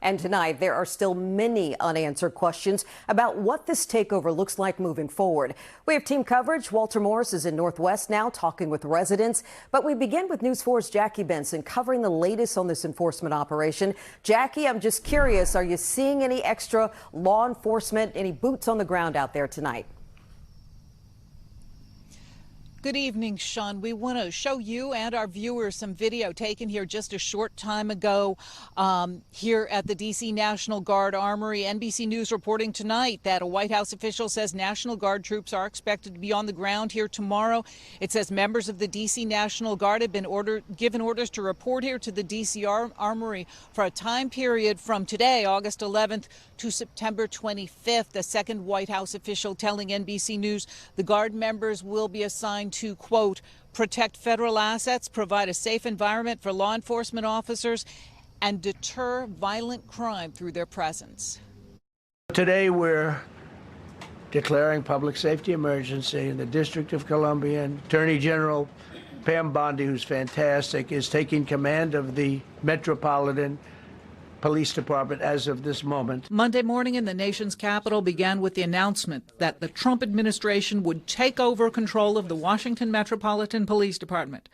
And tonight, there are still many unanswered questions about what this takeover looks like moving forward. We have team coverage. Walter Morris is in Northwest now talking with residents. But we begin with News 4's Jackie Benson covering the latest on this enforcement operation. Jackie, I'm just curious, are you seeing any extra law enforcement, any boots on the ground out there tonight? Good evening, Sean. We want to show you and our viewers some video taken here just a short time ago here at the DC National Guard Armory. NBC News reporting tonight that a White House official says National Guard troops are expected to be on the ground here tomorrow. It says members of the DC National Guard have been given orders to report here to the DC Armory for a time period from today, August 11th, to September 25th. A second White House official telling NBC News the Guard members will be assigned to, quote, protect federal assets, provide a safe environment for law enforcement officers, and deter violent crime through their presence. Today we're declaring public safety emergency in the District of Columbia, and Attorney General Pam Bondi, who's fantastic, is taking command of the Metropolitan Police Department as of this moment. Monday morning in the nation's capital began with the announcement that the Trump administration would take over control of the Washington Metropolitan Police Department.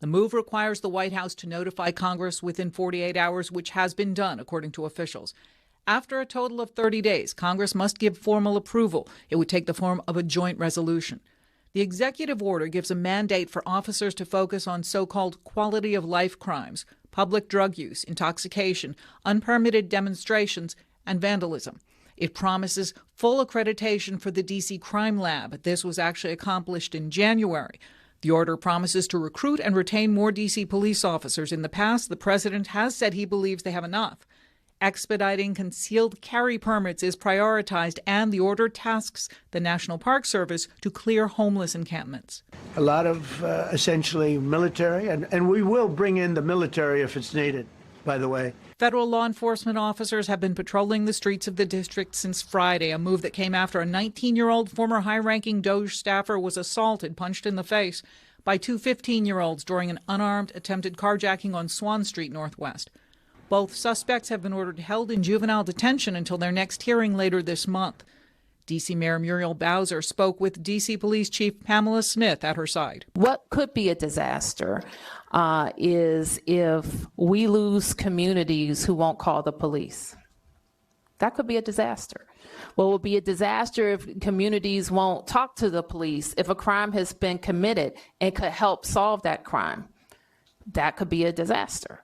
The move requires the White House to notify Congress within 48 hours, which has been done, according to officials. After a total of 30 days, Congress must give formal approval. It would take the form of a joint resolution. The executive order gives a mandate for officers to focus on so-called quality of life crimes, public drug use, intoxication, unpermitted demonstrations, and vandalism. It promises full accreditation for the D.C. Crime Lab. This was actually accomplished in January. The order promises to recruit and retain more D.C. police officers. In the past, the president has said he believes they have enough. Expediting concealed carry permits is prioritized, and the order tasks the National Park Service to clear homeless encampments. A lot of essentially military, and we will bring in the military if it's needed, by the way. Federal law enforcement officers have been patrolling the streets of the district since Friday, a move that came after a 19-year-old former high-ranking DOJ staffer was assaulted, punched in the face, by two 15-year-olds during an unarmed attempted carjacking on Swan Street Northwest. Both suspects have been ordered held in juvenile detention until their next hearing later this month. D.C. Mayor Muriel Bowser spoke with D.C. Police Chief Pamela Smith at her side. What could be a disaster is if we lose communities who won't call the police. That could be a disaster. What would be a disaster if communities won't talk to the police if a crime has been committed and could help solve that crime. That could be a disaster.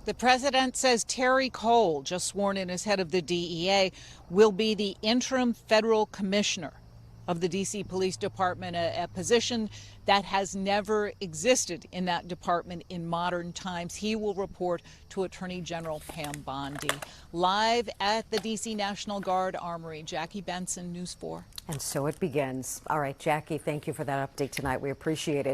The president says Terry Cole, just sworn in as head of the DEA, will be the interim federal commissioner of the D.C. Police Department, a position that has never existed in that department in modern times. He will report to Attorney General Pam Bondi. Live at the D.C. National Guard Armory, Jackie Benson, News 4. And so it begins. All right, Jackie, thank you for that update tonight. We appreciate it.